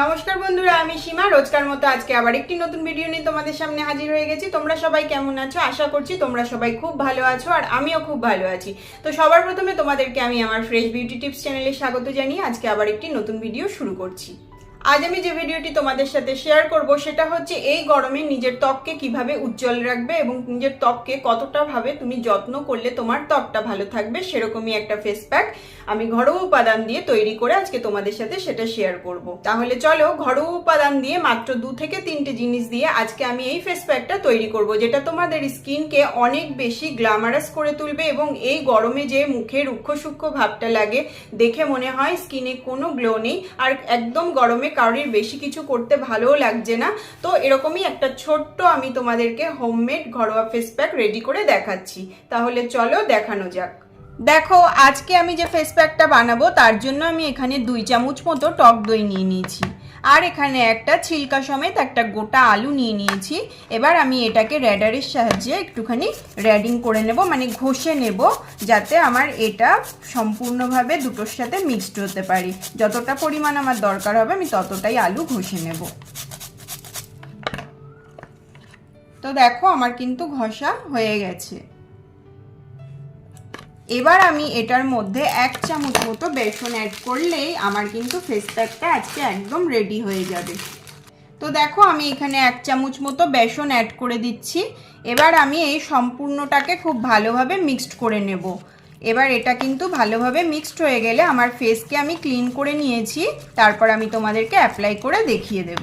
নমস্কার বন্ধুরা, আমি সীমা। রোজকার মতো আজকে আবার একটি নতুন ভিডিও নিয়ে তোমাদের সামনে হাজির হয়ে গেছি। তোমরা সবাই কেমন আছো? আশা করছি তোমরা সবাই খুব ভালো আছো, আর আমিও খুব ভালো আছি। তো সবার প্রথমে তোমাদেরকে আমি আমার ফ্রেশ বিউটি টিপস চ্যানেলে স্বাগত জানিয়ে আজকে আবার একটি নতুন ভিডিও শুরু করছি। আজ আমি যে ভিডিওটি তোমাদের সাথে শেয়ার করব সেটা হচ্ছে এই গরমে নিজের ত্বককে কিভাবে উজ্জ্বল রাখবে এবং নিজের ত্বককে কতটা ভাবে তুমি যত্ন করলে তোমার ত্বকটা ভালো থাকবে, সেরকমই একটা ফেস প্যাক আমি ঘরোয়া উপাদান দিয়ে তৈরি করে আজকে তোমাদের সাথে সেটা শেয়ার করব। তাহলে চলো, ঘরোয়া উপাদান দিয়ে মাত্র 2 থেকে 3টে জিনিস দিয়ে আজকে আমি এই ফেস প্যাকটা তৈরি করব, যেটা তোমাদের স্কিনকে অনেক বেশি গ্ল্যামারাস করে তুলবে এবং এই গরমে যে মুখে রুক্ষ সূক্ষ্ম ভাবটা লাগে, দেখে মনে হয় স্কিনে কোনো গ্লো নেই, আর একদম গরমে কারোর বেশি কিছু করতে ভালোও লাগছে না। তো এরকমই একটা ছোট্ট আমি তোমাদেরকে হোমমেড ঘরোয়া ফেস প্যাক রেডি করে দেখাচ্ছি। তাহলে চলো দেখানো যাক। দেখো, আজকে আমি যে ফেস প্যাকটা বানাবো তার জন্য আমি এখানে 2 চামচ মতো টক দই নিয়ে নিয়েছি, আর এখানে একটা ছিলকা সমেত একটা গোটা আলু নিয়ে নিয়েছি। এবার আমি এটাকে র্যাডারের সাহায্যে একটুখানি র্যাডিং করে নেব, মানে ঘষে নেব, যাতে আমার এটা সম্পূর্ণভাবে দুটোর সাথে মিক্সড হতে পারে। যতটা পরিমাণ আমার দরকার হবে আমি ততটাই আলু ঘষে নেব। তো দেখো, আমার কিন্তু ঘষা হয়ে গেছে। এবার আমি এটার মধ্যে 1 চামচ মতো বেসন অ্যাড করলেই আমার কিন্তু ফেস প্যাকটা আজকে একদম রেডি হয়ে যাবে। তো দেখো, আমি এখানে 1 চামচ মতো বেসন অ্যাড করে দিচ্ছি। এবার আমি এই সম্পূর্ণটাকে খুব ভালোভাবে মিক্সড করে নেব। এবার এটা কিন্তু ভালোভাবে মিক্সড হয়ে গেলে আমার ফেসকে আমি ক্লিন করে নিয়েছি, তারপর আমি তোমাদেরকে অ্যাপ্লাই করে দেখিয়ে দেব।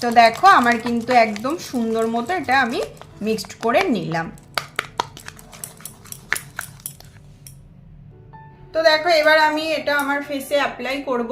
তো দেখো, আমার কিন্তু একদম সুন্দর মতো এটা আমি মিক্সড করে নিলাম। তো দেখো, এবার আমি এটা আমার ফেসে অ্যাপ্লাই করব।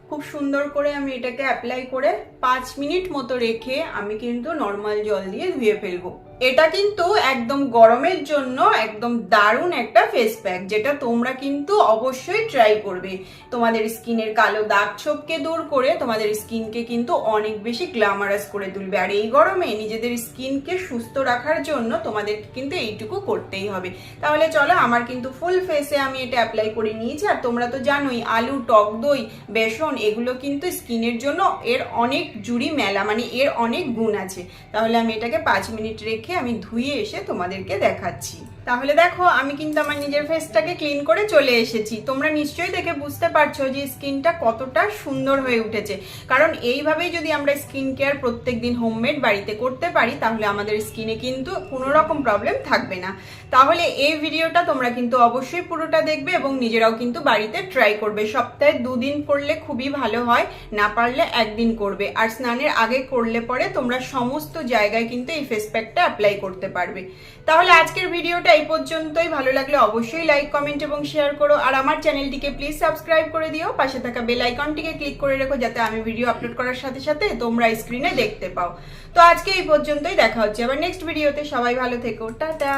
খুব সুন্দর করে আমি এটাকে অ্যাপ্লাই করে 5 মিনিট মতো রেখে আমি কিন্তু নর্মাল জল দিয়ে ধুয়ে ফেলবো। এটা কিন্তু একদম গরমের জন্য একদম দারুণ একটা ফেস প্যাক, যেটা তোমরা কিন্তু অবশ্যই ট্রাই করবে। তোমাদের স্কিনের কালো দাগ ছোপকে দূর করে তোমাদের স্কিনকে কিন্তু অনেক বেশি গ্ল্যামারাস করে তুলবে। আর এই গরমে নিজেদের স্কিনকে সুস্থ রাখার জন্য তোমাদেরকে কিন্তু এইটুকু করতেই হবে। তাহলে চলো, আমার কিন্তু ফুল ফেসে আমি এটা অ্যাপ্লাই করে নিয়েছি। আর তোমরা তো জানোই, আলু, টক দই, বেসন এগুলো কিন্তু স্কিনের জন্য এর অনেক জুড়ি মেলা, মানে এর অনেক গুণ আছে। তাহলে আমি এটাকে 5 মিনিট রেখে আমি ধুয়ে এসে তোমাদেরকে দেখাচ্ছি। তাহলে দেখো, আমি কিন্তু আমার নিজের ফেসটাকে ক্লিন করে চলে এসেছি। তোমরা নিশ্চয়ই দেখে বুঝতে পারছো যে স্কিনটা কতটা সুন্দর হয়ে উঠেছে। কারণ এইভাবেই যদি আমরা স্কিন কেয়ার প্রত্যেকদিন হোমমেড বাড়িতে করতে পারি, তাহলে আমাদের স্কিনে কিন্তু কোনো রকম প্রবলেম থাকবে না। তাহলে এই ভিডিওটা তোমরা কিন্তু অবশ্যই পুরোটা দেখবে এবং নিজেরাও কিন্তু বাড়িতে ট্রাই করবে। সপ্তাহে 2 দিন করলে খুবই ভালো হয়, না পারলে 1 দিন করবে। আর স্নানের আগে করলে পরে তোমরা সমস্ত জায়গায় কিন্তু এই ফেস প্যাকটা অ্যাপ্লাই করতে পারবে। তাহলে আজকের ভিডিওটা এই পর্যন্তই। ভালো লাগলে অবশ্যই লাইক, কমেন্ট এবং শেয়ার করো। আর আমার চ্যানেলটিকে প্লিজ সাবস্ক্রাইব করে দিও। পাশে থাকা বেল আইকনটিকে ক্লিক করে রেখো, যাতে আমি ভিডিও আপলোড করার সাথে সাথে তোমরা স্ক্রিনে দেখতে পাও। তো আজকে এই পর্যন্তই, দেখা হচ্ছে আবার নেক্সট ভিডিওতে। সবাই ভালো থেকো, টাটা।